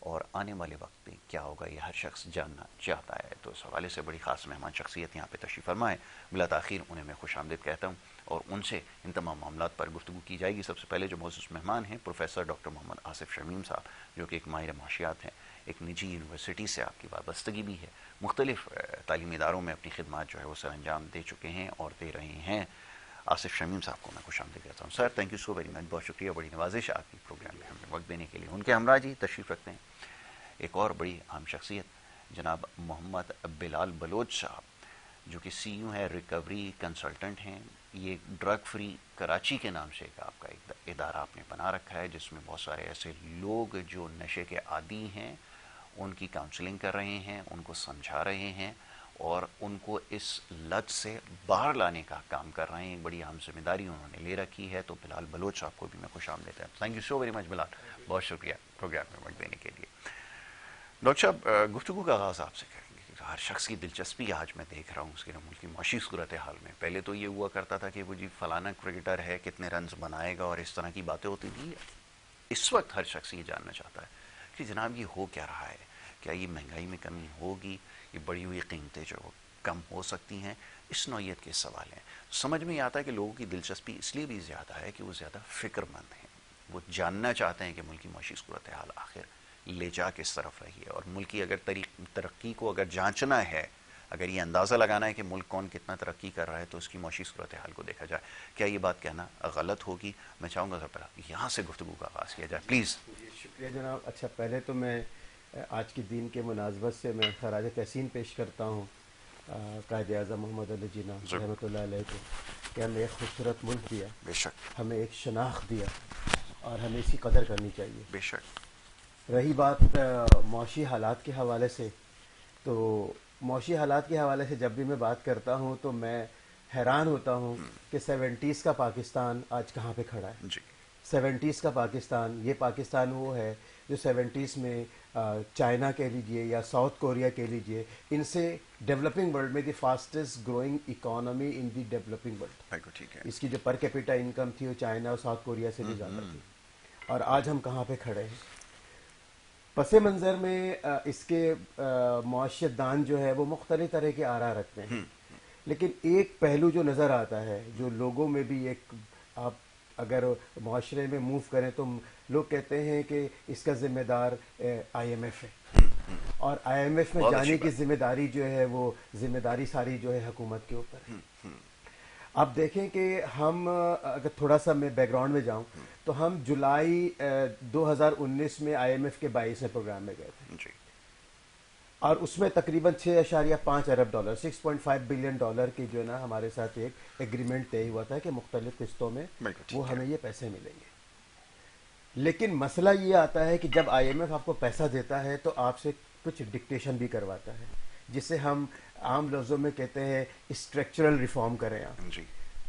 اور آنے والے وقت میں کیا ہوگا یہ ہر شخص جاننا چاہتا ہے. تو اس حوالے سے بڑی خاص مہمان شخصیت یہاں پہ تشریف فرما ہے. بلا تاخیر انہیں میں خوش آمدید کہتا ہوں اور ان سے ان تمام معاملات پر گفتگو کی جائے گی. سب سے پہلے جو معزز مہمان ہیں پروفیسر ڈاکٹر محمد آصف شمیم صاحب، جو کہ ایک ماہر معاشیات ہیں، ایک نجی یونیورسٹی سے آپ کی وابستگی بھی ہے، مختلف تعلیمی اداروں میں اپنی خدمات جو ہے وہ سر انجام دے چکے ہیں اور دے رہے ہیں. آصف شمیم صاحب کو میں خوش آمدید کہتا ہوں. Sir thank you so very مچ، بہت شکریہ، بڑی نوازش آپ کی پروگرام میں ہمیں وقت دینے کے لیے. ان کے ہمراہ جی تشریف رکھتے ہیں ایک اور بڑی اہم شخصیت جناب محمد بلال بلوچ صاحب، جو کہ سی یو ہے، ریکوری کنسلٹنٹ ہیں. یہ ڈرگ فری کراچی کے نام سے ایک آپ کا ایک ادارہ آپ نے بنا رکھا ہے، جس میں بہت سارے ایسے لوگ جو نشے کے عادی ہیں ان کی کاؤنسلنگ کر رہے ہیں، ان کو سمجھا رہے ہیں اور ان کو اس لت سے باہر لانے کا کام کر رہے ہیں. ایک بڑی اہم ذمہ داری انہوں نے لے رکھی ہے. تو بلال بلوچ صاحب کو بھی میں خوش آمدید ہے. Thank you so very much Bilal, بہت شکریہ پروگرام میں وقت دینے کے لیے. ڈاکٹر صاحب گفتگو کا آغاز آپ سے کریں گے. ہر شخص کی دلچسپی آج میں دیکھ رہا ہوں اس کے ملک کی معاشی صورتحال میں. پہلے تو یہ ہوا کرتا تھا کہ وہ جی فلانا کرکٹر ہے کتنے رنز بنائے گا اور اس طرح کی باتیں ہوتی تھی. اس وقت ہر شخص یہ جاننا چاہتا ہے کہ جناب یہ ہو کیا رہا ہے، کیا یہ مہنگائی میں کمی ہوگی، یہ بڑھی ہوئی قیمتیں جو کم ہو سکتی ہیں. اس نوعیت کے سوال ہیں. سمجھ میں آتا ہے کہ لوگوں کی دلچسپی اس لیے بھی زیادہ ہے کہ وہ زیادہ فکر مند ہیں، وہ جاننا چاہتے ہیں کہ ملک کی معاشی صورتحال آخر لے جا کس طرف رہی ہے. اور ملک کی اگر ترقی کو اگر جانچنا ہے، اگر یہ اندازہ لگانا ہے کہ ملک کون کتنا ترقی کر رہا ہے، تو اس کی معاشی صورتحال کو دیکھا جائے. کیا یہ بات کہنا غلط ہوگی؟ میں چاہوں گا ذرا یہاں سے گفتگو کا آغاز کیا جائے پلیز. جی شکریہ جناب. اچھا پہلے تو میں آج کے دن کے مناسبت سے میں خراج تحسین پیش کرتا ہوں قائد اعظم محمد علی جناح رحمۃ اللہ علیہ کو کہ ہمیں ایک خوبصورت ملک دیا، بے شک، ہمیں ایک شناخت دیا اور ہمیں اس کی قدر کرنی چاہیے. بے شک. رہی بات معاشی حالات کے حوالے سے، تو معاشی حالات کے حوالے سے جب بھی میں بات کرتا ہوں تو میں حیران ہوتا ہوں کہ 70s کا پاکستان آج کہاں پہ کھڑا ہے. جی 70s کا پاکستان، یہ پاکستان وہ ہے جو 70s میں چائنا کہہ لیجئے یا ساؤتھ کوریا کہہ لیجئے، ان سے ڈیولپنگ ورلڈ میں the fastest growing economy in the developing world. بالکل ٹھیک ہے. اس کی جو پر کیپیٹا انکم تھی وہ چائنا اور ساؤتھ کوریا سے بھی زیادہ تھی. اور آج ہم کہاں پہ کھڑے ہیں؟ پس منظر میں اس کے معاشیت دان جو ہے وہ مختلف طرح کے آراء رکھتے ہیں، لیکن ایک پہلو جو نظر آتا ہے جو لوگوں میں بھی ایک، آپ اگر معاشرے میں موو کریں تو لوگ کہتے ہیں کہ اس کا ذمہ دار آئی ایم ایف ہے، اور آئی ایم ایف میں جانے کی ذمہ داری جو ہے وہ ذمہ داری ساری جو ہے حکومت کے اوپر ہے. آپ دیکھیں کہ ہم اگر تھوڑا سا میں بیک گراؤنڈ میں جاؤں تو ہم جولائی 2019 میں آئی ایم ایف کے 22 پروگرام میں گئے تھے، جی اور اس میں تقریباً 6.5 ارب ڈالر 6.5 بلین ڈالر کی جو ہے نا ہمارے ساتھ ایک ایگریمنٹ طے ہوا تھا کہ مختلف قسطوں میں وہ ہمیں یہ پیسے ملیں گے. لیکن مسئلہ یہ آتا ہے کہ جب آئی ایم ایف آپ کو پیسہ دیتا ہے تو آپ سے کچھ ڈکٹیشن بھی کرواتا ہے، جسے ہم عام لفظوں میں کہتے ہیں اسٹرکچرل ریفارم کریں. آپ جی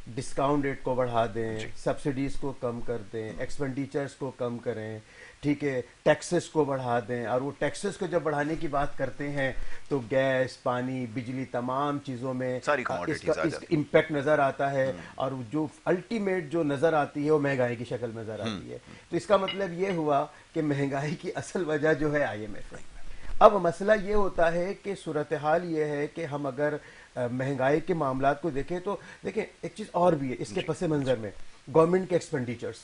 ڈسکاؤنٹ ریٹ کو بڑھا دیں، سبسڈیز کو کم کر دیں، ایکسپینڈیچرز کو کم کریں، ٹھیک ہے، ٹیکسز کو بڑھا دیں. اور وہ ٹیکسز کو جب بڑھانے کی بات کرتے ہیں تو گیس، پانی، بجلی، تمام چیزوں میں اس کا امپیکٹ نظر آتا ہے، اور جو الٹیمیٹ جو نظر آتی ہے وہ مہنگائی کی شکل میں نظر آتی ہے. تو اس کا مطلب یہ ہوا کہ مہنگائی کی اصل وجہ جو ہے آئی ایم ایف ہے. اب مسئلہ یہ ہوتا ہے کہ صورتحال یہ ہے کہ ہم اگر مہنگائی کے معاملات کو دیکھیں تو دیکھیں ایک چیز اور بھی ہے اس کے پس منظر میں، گورنمنٹ کے ایکسپینڈیچرز.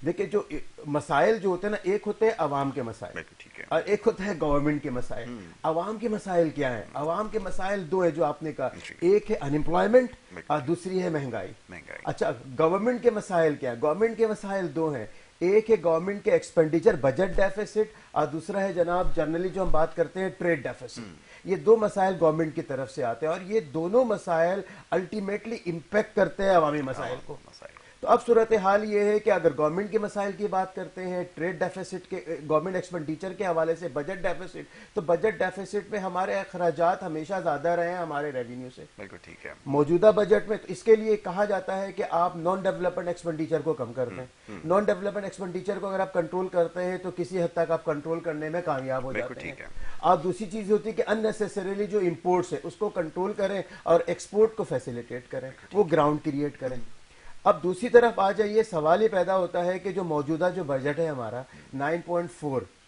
دیکھیں جو مسائل جو ہوتے ہیں نا، ایک ہوتے ہیں عوام کے مسائل اور ایک ہوتا ہے گورنمنٹ کے مسائل. عوام کے مسائل کیا ہیں؟ عوام کے مسائل دو ہیں جو آپ نے کہا، ایک ہے انمپلائمنٹ اور دوسری ہے مہنگائی. اچھا گورنمنٹ کے مسائل کیا ہیں؟ گورنمنٹ کے مسائل دو ہیں، ایک ہے گورنمنٹ کے ایکسپینڈیچر بجٹ ڈیفیسٹ، اور دوسرا ہے جناب جنرلی جو ہم بات کرتے ہیں ٹریڈ ڈیفیسٹ. یہ دو مسائل گورنمنٹ کی طرف سے آتے ہیں اور یہ دونوں مسائل الٹیمیٹلی امپیکٹ کرتے ہیں عوامی مسائل کو. تو اب صورتحال یہ ہے کہ اگر گورنمنٹ کے مسائل کی بات کرتے ہیں، ٹریڈ ڈیفیسٹ کے، گورنمنٹ ایکسپینڈیچر کے حوالے سے بجٹ ڈیفیسٹ، تو بجٹ ڈیفیسٹ میں ہمارے اخراجات ہمیشہ زیادہ رہے ہیں ہمارے ریونیو سے. بالکل ٹھیک ہے. موجودہ بجٹ میں تو اس کے لیے کہا جاتا ہے کہ آپ نان ڈیولپمنٹ ایکسپینڈیچر کو کم کر دیں. نان ڈیولپمنٹ ایکسپینڈیچر کو اگر آپ کنٹرول کرتے ہیں تو کسی حد تک آپ کنٹرول کرنے میں کامیاب ہو جاتے ہیں. آپ دوسری چیز ہوتی ہے کہ ان نیسیسریلی جو امپورٹس ہے اس کو کنٹرول کریں اور ایکسپورٹ کو فیسیلیٹیٹ کریں، وہ گراؤنڈ کریٹ کریں. اب دوسری طرف آ جائیے، سوال یہ پیدا ہوتا ہے کہ جو موجودہ جو بجٹ ہے ہمارا 9.4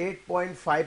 8.5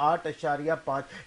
8.5।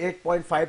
8.5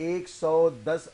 $110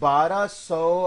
1200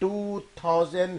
2000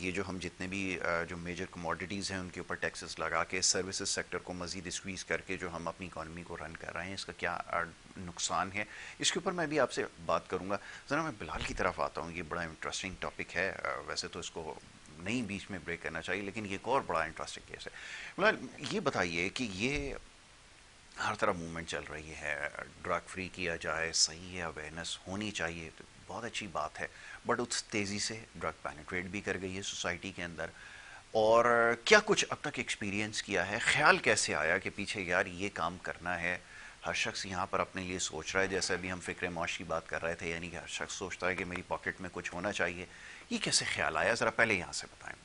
یہ جو ہم جتنے بھی جو میجر کموڈیٹیز ہیں ان کے اوپر ٹیکسز لگا کے سروسز سیکٹر کو مزید اسکویز کر کے جو ہم اپنی اکانومی کو رن کر رہے ہیں، اس کا کیا نقصان ہے، اس کے اوپر میں بھی آپ سے بات کروں گا. ذرا میں بلال کی طرف آتا ہوں. یہ بڑا انٹرسٹنگ ٹاپک ہے، ویسے تو اس کو نہیں بیچ میں بریک کرنا چاہیے، لیکن یہ ایک اور بڑا انٹرسٹنگ کیس ہے. بلال یہ بتائیے کہ یہ ہر طرف موومنٹ چل رہی ہے، ڈرگ فری کیا جائے، صحیح ہے، اویئرنیس ہونی چاہیے، تو بہت اچھی بات ہے، بٹ اس تیزی سے ڈرگ پینیٹریٹ بھی کر گئی ہے سوسائٹی کے اندر. اور کیا کچھ اب تک ایکسپیرینس کیا ہے، خیال کیسے آیا کہ پیچھے یار یہ کام کرنا ہے، ہر شخص یہاں پر اپنے لیے سوچ رہا ہے، جیسے ابھی ہم فکر معاش کی بات کر رہے تھے، یعنی کہ ہر شخص سوچتا ہے کہ میری پاکٹ میں کچھ ہونا چاہیے. یہ کیسے خیال آیا، ذرا پہلے یہاں سے بتائیں.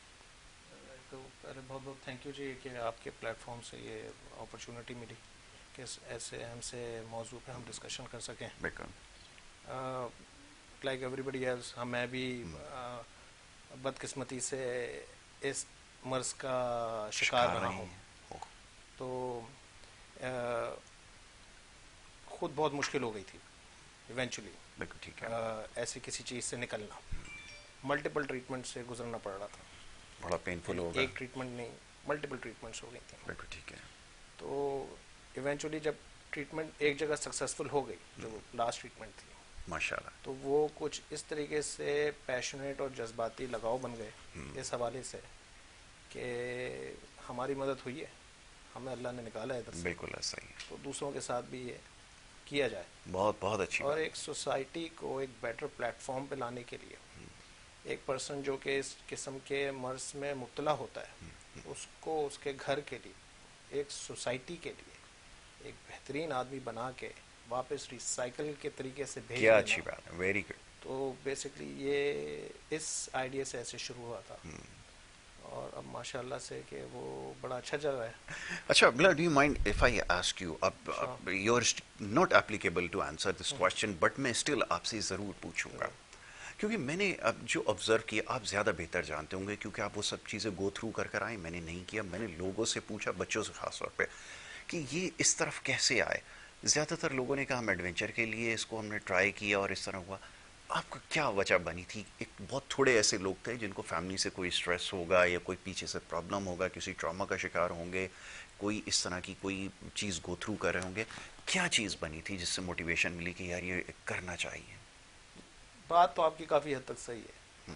تو پہلے بہت بہت تھینک یو جی کہ آپ کے پلیٹ فارم سے یہ اپرچونٹی ملی کہ ایسے اہم سے موضوع پہ ہم ڈسکشن کر سکیں. بالکل. لائک ایوری بڈی ایلس، میں بھی بدقسمتی سے اس مرض کا شکار رہا ہوں. تو خود بہت مشکل ہو گئی تھی ایونچولی. بالکل ٹھیک ہے. ایسی کسی چیز سے نکلنا، ملٹیپل ٹریٹمنٹ سے گزرنا پڑ رہا تھا. بڑا پینفل ہوگا. ایک ٹریٹمنٹ نہیں، ملٹیپل ٹریٹمنٹس ہو گئی تھیں. بالکل ٹھیک ہے. تو ایونچولی جب ٹریٹمنٹ ایک جگہ سکسیزفل ہو گئی، جو لاسٹ ٹریٹمنٹ تھی، ماشاء اللہ، تو وہ کچھ اس طریقے سے پیشنیٹ اور جذباتی لگاؤ بن گئے اس حوالے سے کہ ہماری مدد ہوئی ہے، ہمیں اللہ نے نکالا ہے ادھر سے. بالکل ایسا ہی ہے. تو دوسروں کے ساتھ بھی یہ کیا جائے، بہت بہت اچھی اور بات. ایک سوسائٹی کو ایک بیٹر پلیٹ فارم پہ لانے کے لیے ایک پرسن جو کہ اس قسم کے مرض میں مبتلا ہوتا ہے، اس کو اس کے گھر کے لیے، ایک سوسائٹی کے لیے ایک بہترین آدمی بنا کے واپس ریسائیکل کے طریقے سے بھیج کیا دینا. اچھی بات ہے، ویری گڈ. تو بیسکلی یہ اس آئیڈیا سے ایسے شروع ہوا تھا، اور اب ماشاء اللہ سے کہ وہ بڑا اچھا جگہ ہے. اچھا Bilal, do you mind if I ask you, اب you are not applicable to answer this question, but میں اسٹل آپ سے ضرور پوچھوں گا، کیونکہ میں نے اب جو آبزرو کیا، آپ زیادہ بہتر جانتے ہوں گے کیونکہ آپ وہ سب چیزیں گو تھرو کر آئے. میں نے نہیں کیا، میں نے لوگوں سے پوچھا، بچوں سے خاص طور پہ، کہ یہ اس طرف کیسے آئے. زیادہ تر لوگوں نے کہا ہم ایڈونچر کے لیے اس کو ہم نے ٹرائی کیا اور اس طرح ہوا. آپ کو کیا وجہ بنی تھی؟ ایک بہت تھوڑے ایسے لوگ تھے جن کو فیملی سے کوئی اسٹریس ہوگا یا کوئی پیچھے سے پرابلم ہوگا، کسی ٹراما کا شکار ہوں گے، کوئی اس طرح کی کوئی چیز گو تھرو کر رہے ہوں گے. کیا چیز بنی تھی جس سے موٹیویشن ملی کہ یار یہ کرنا چاہیے؟ بات تو آپ کی کافی حد تک صحیح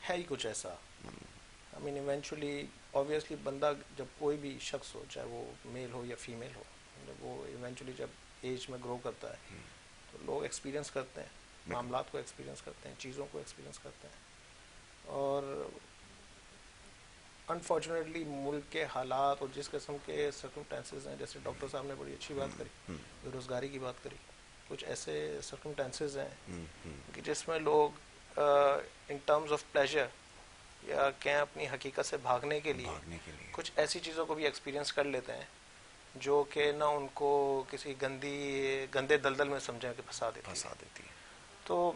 ہے ہی کچھ ایسا. آئی مین ایونچولی آبویسلی بندہ جب کوئی بھی شخص ہو، چاہے وہ میل ہو یا فیمیل ہو، جب وہ ایونچولی جب ایج میں گرو کرتا ہے تو لوگ ایکسپیرینس کرتے ہیں، معاملات کو ایکسپیرینس کرتے ہیں، چیزوں کو ایکسپیرینس کرتے ہیں. اور انفارچونیٹلی ملک کے حالات اور جس قسم کے سرکمٹانسز ہیں، جیسے ڈاکٹر صاحب نے بڑی اچھی بات کری، بے روزگاری کی بات کری، کچھ ایسے سرکمٹانسز ہیں کہ جس میں لوگ ان ٹرمز آف پلیجر یا کہیں اپنی حقیقت سے بھاگنے کے لیے کچھ ایسی چیزوں کو بھی ایکسپیرینس کر لیتے ہیں جو کہ نہ ان کو کسی گندے دلدل میں سمجھیں کہ پھنسا دیتی ہے. تو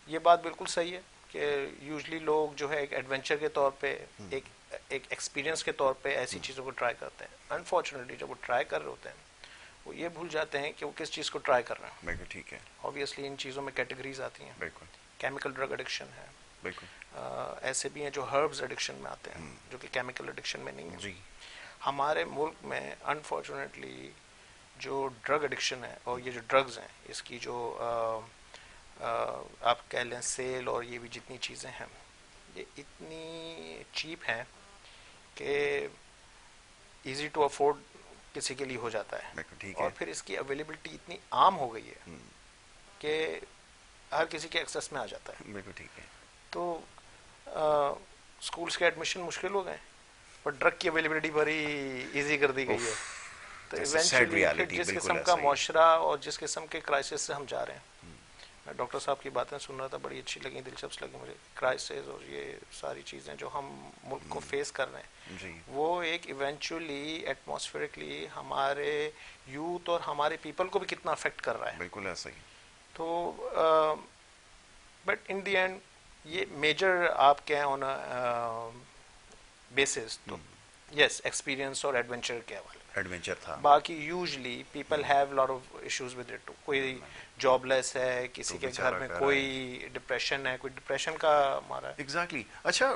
یہ بات بالکل صحیح ہے کہ یوزلی لوگ جو ہے ایک ایڈونچر کے طور پہ، ایک ایکسپیرینس کے طور پہ ایسی چیزوں کو ٹرائی کرتے ہیں. انفارچونیٹلی جب وہ ٹرائی کر رہے ہوتے ہیں وہ یہ بھول جاتے ہیں کہ وہ کس چیز کو ٹرائی کر رہے ہیں. بالکل ٹھیک ہے. آبویسلی ان چیزوں میں کیٹیگریز آتی ہیں. بالکل. کیمیکل ڈرگ ایڈکشن ہے، بالکل. ایسے بھی ہیں جو ہربز ایڈکشن میں آتے ہیں جو کہ کیمیکل ایڈکشن میں نہیں ہیں. جی. ہمارے ملک میں انفارچونیٹلی جو ڈرگ ایڈکشن ہے اور یہ جو ڈرگز ہیں، اس کی جو آپ کہہ لیں سیل اور یہ بھی جتنی چیزیں ہیں، یہ اتنی چیپ ہیں کہ ایزی ٹو افورڈ کسی کے لیے ہو جاتا ہے. اور پھر اس کی اویلیبلٹی اتنی عام ہو گئی ہے کہ ہر کسی کے ایکسیس میں آ جاتا ہے. بالکل ٹھیک ہے. تو اسکولس کے ایڈمیشن مشکل ہو گئے، پر ڈرگ کی اویلیبلٹی بڑی ایزی کر دی گئی ہے. تو ایونچولی جس قسم کا معاشرہ اور جس قسم کے کرائسس سے ہم جا رہے ہیں، میں ڈاکٹر صاحب کی باتیں سن رہا تھا، بڑی اچھی لگی، دلچسپ لگی مجھے. کرائسس اور یہ ساری چیزیں جو ہم ملک کو فیس کر رہے ہیں، وہ ایک ایونچولی ایٹماسفیرکلی ہمارے یوتھ اور ہمارے پیپل کو بھی کتنا افیکٹ کر رہا ہے. بالکل ایسا ہی. تو بٹ ان دی اینڈ یہ میجر آپ کہیں آن بیسس تو یس ایکسپیرینس اور ایڈونچر کے حوالے. ایڈونچر تھا. باقی usually people have lot of issues with it. کوئی جاب لیس ہے, کسی کے گھر میں کوئی ڈپریشن ہے, کوئی ڈپریشن کا مارا ہے. ایگزیکٹلی. اچھا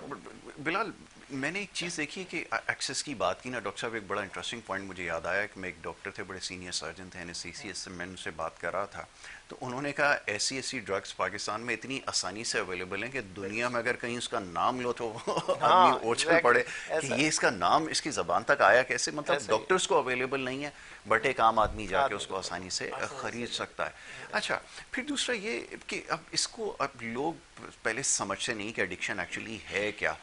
بلال, میں نے ایک چیز دیکھی کہ ایکسیس کی بات کی نا ڈاکٹر صاحب, ایک بڑا انٹرسٹنگ پوائنٹ مجھے یاد آیا کہ میں ایک ڈاکٹر تھے, بڑے سینئر سرجن تھے NSCC سے, میں ان سے بات کر رہا تھا, تو انہوں نے کہا ایسی ڈرگس پاکستان میں اتنی آسانی سے اویلیبل ہیں کہ دنیا میں اگر کہیں اس کا نام لو تو آدمی اوچھل پڑے کہ یہ اس کا نام اس کی زبان تک آیا کیسے. مطلب ڈاکٹرز کو اویلیبل نہیں ہے, بٹ ایک عام آدمی جا کے اس کو آسانی سے خرید سکتا ہے. اچھا, پھر دوسرا یہ کہ اب اس کو اب لوگ پہلے سمجھتے نہیں کہ ایڈکشن ایکچولی ہے کیا.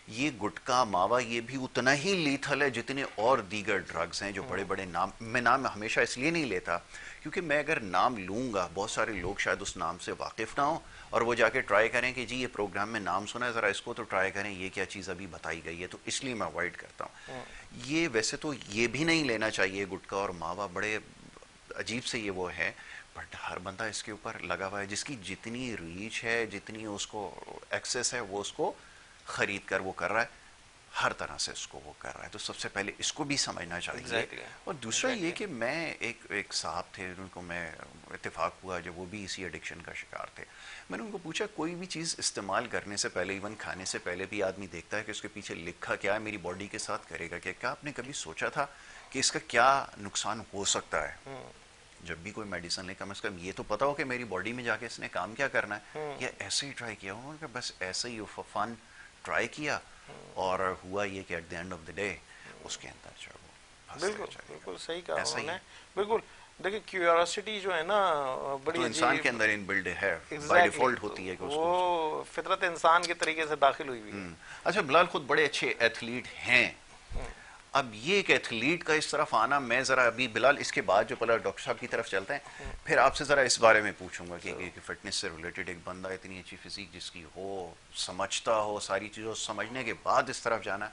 یہ گٹکا ماوا یہ بھی اتنا ہی لیتھل ہے جتنے اور دیگر ڈرگز ہیں جو بڑے بڑے نام, میں نام ہمیشہ اس لیے نہیں لیتا کیونکہ میں اگر نام لوں گا بہت سارے لوگ شاید اس نام سے واقف نہ ہوں اور وہ جا کے ٹرائی کریں کہ جی یہ پروگرام میں نام سنا ہے, ذرا اس کو تو ٹرائی کریں, یہ کیا چیز ابھی بتائی گئی ہے, تو اس لیے میں اوائڈ کرتا ہوں. یہ ویسے تو یہ بھی نہیں لینا چاہیے گٹکا اور ماوا, بڑے عجیب سے یہ وہ ہے, بٹ ہر بندہ اس کے اوپر لگا ہوا ہے, جس کی جتنی ریچ ہے, جتنی اس کو ایکسیس ہے, وہ اس کو خرید کر وہ کر رہا ہے, ہر طرح سے اس کو وہ کر رہا ہے. تو سب سے پہلے اس کو بھی سمجھنا چاہیے. اور دوسرا یہ کہ میں ایک صاحب تھے ان کو میں اتفاق ہوا جب وہ بھی اسی ایڈکشن کا شکار تھے, میں نے ان کو پوچھا کوئی بھی چیز استعمال کرنے سے پہلے, ایون کھانے سے پہلے بھی آدمی دیکھتا ہے کہ اس کے پیچھے لکھا کیا ہے, میری باڈی کے ساتھ کرے گا کیا آپ نے کبھی سوچا تھا کہ اس کا کیا نقصان ہو سکتا ہے. جب بھی کوئی میڈیسن لے کم از کم یہ تو پتا ہو کہ میری باڈی میں جا کے اس نے کام کیا کرنا ہے, یا ایسے ہی ٹرائی کیا ہو کہ بس ایسے ہی فار فن ٹرائی کیا اور ہوا یہ کہ at the end of the day اس کے اندر جو بالکل صحیح کہا انہوں نے. بالکل دیکھیں کیوریوسٹی جو ہے نا بڑی انسان کے اندر ان بلڈ ہے, بائی ڈیفالٹ ہوتی ہے کہ وہ فطرت انسان کے طریقے سے داخل ہوئی ہے. اچھا بلال خود بڑے اچھے ایتھلیٹ ہیں, اب یہ ایک ایتھلیٹ کا اس طرف آنا, میں ذرا ابھی بلال اس کے بعد جو پہلا ڈاکٹر صاحب کی طرف چلتے ہیں, پھر آپ سے ذرا اس بارے میں پوچھوں گا کہ فٹنس سے ریلیٹڈ ایک بندہ اتنی اچھی فزیک جس کی ہو, سمجھتا ہو ساری چیزوں, سمجھنے کے بعد اس طرف جانا,